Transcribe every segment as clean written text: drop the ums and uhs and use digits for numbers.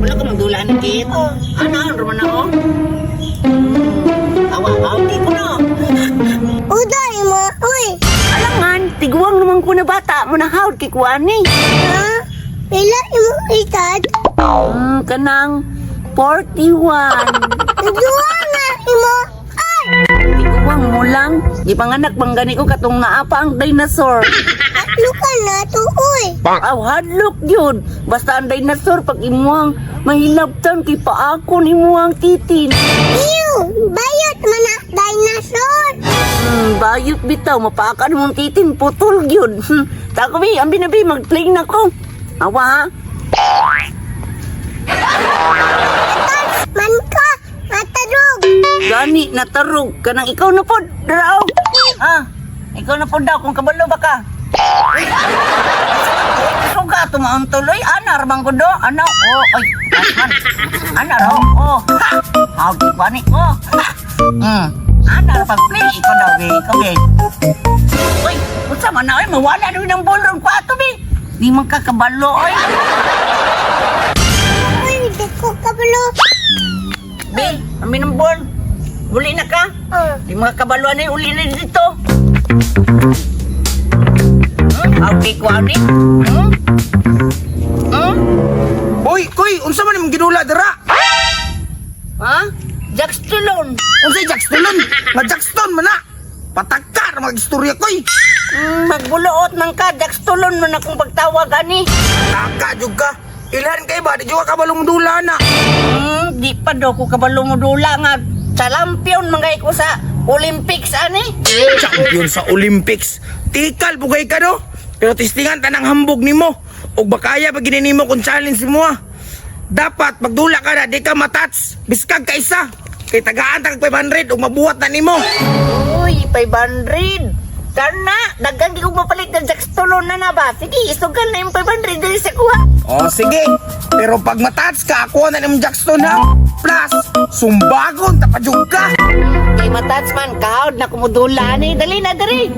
Wala ka magdulaan ni Kit. Ano, naman ako? Awa, di ko na. Uday mo, uy. Alangan, tiguang naman ko na bata mo na hawd kay Kuani. Ha? Pila imo edad? Kanang 41. Nagduwa na imo. Ay! Tiguang mo lang. Di panganak bang gani ko katong naapa ang dinosaur. Atlo ka na to, uy. Aw, hadlok yun. Basta ang dinosaur pag imuang mahilabtan kay paakon imuang titin. Ew! Bayot man na dinosaur. Bayot bitaw, mapaakan mong titin, putol yun. Tako bi, ang binabi, mag-playing na ko. Awa ha? Man ka, matarog. Gani, natarog. Kanang ikaw na po, daraw. Ha? Ikaw na po daw, kung kabalo ba ka? Gusto ka, tumaon tuloy. Anar, bang ko do? Ano? Oh, ay, asman. Anar, oh. Ha! Hawag ko ni ko. Ha! Anar, pag-play. Ikaw daw, be. Ikaw, be. Uy, kung sama na, mawala na ng bolong pa ito, be. Di man ka kabalo, oy. Uy, di ko kabalo. Be, amin ng bol. Uli na ka. Di mga kabaluan na uli na dito. Okay, Kuani. Hoy, koy, unsa man imong ginula dira? Ha? Jack Stallone. Unsay Jackson? Nga Jackson man na. Patakar mag-istorya koy. Magbuluot ng ka. Jack Stallone man akong pagtawag, ani. Taka jud ka. Ilhan kay ba di jud ka balong dula na. Di pa daw ko kabalo mo dula nga. Chalampion mangay ko sa Olympics, ani. Champion sa Olympics. Tikal bugay ka no. Pero testingan tanang hambog nimo. Og bakaya pag ginanimo kung challenge mo ah. Dapat magdula ka na, di ka matats. Biskag ka isa. Kay tagaan tag 500 ug mabuhat na nimo. Uy, 500. Kana, dagang di ko mapalit ng Jack Stallone na ba? Sige, isugal na yung 500 dali sa kuha. Oh, sige. Pero pag matats ka, ako na ng Jackson ha. Plus, sumbagon, tapajog ka. Kay matats man, kahawd na kumudula ni. Dali na, dali.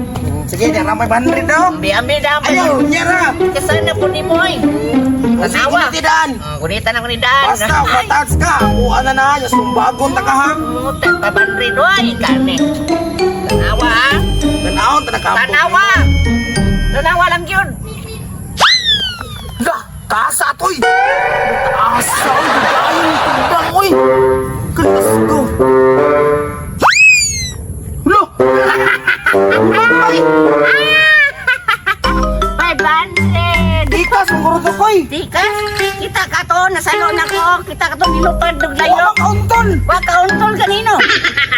Sige, dyan lang 500 daw. Ambi dami. Ayaw, nyara. Kasana po ni Moy. Tanawa. Tinawa. Gunitan ako ni Dan. Basta, matats ka. Kuha na na, yung sumbagon ta ka ha. Mutan, 500 oy, kani. Tanawa ha. Tanawon, tanakambog. Tanawa. Tanawa lang yun. La, kasa toy. Asa, oy, galing tundang, oy. Kalas ko. Lo. Ay, 500. di ka, sumuro to, koy. Di ka, kita ka to, nasalo na ko. Kita ka to, nilupad, duglayo. Wala ka untol. Waka untol kanino?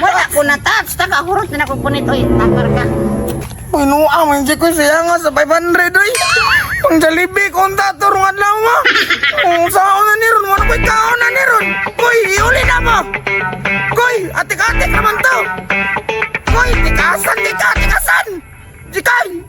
Wala ko na touch, taka hurot na ako punit. Oy, takar ka. Pinuha, man di ko siya nga sa 500, oy. Pang Jollibee, kung taturungan lang mo. Kung saan na niron, wala ko'y kaon na niron. Koy, iuli na mo. Koy, atik-atik naman to. Koy, tikasan, tikasan. Jikay.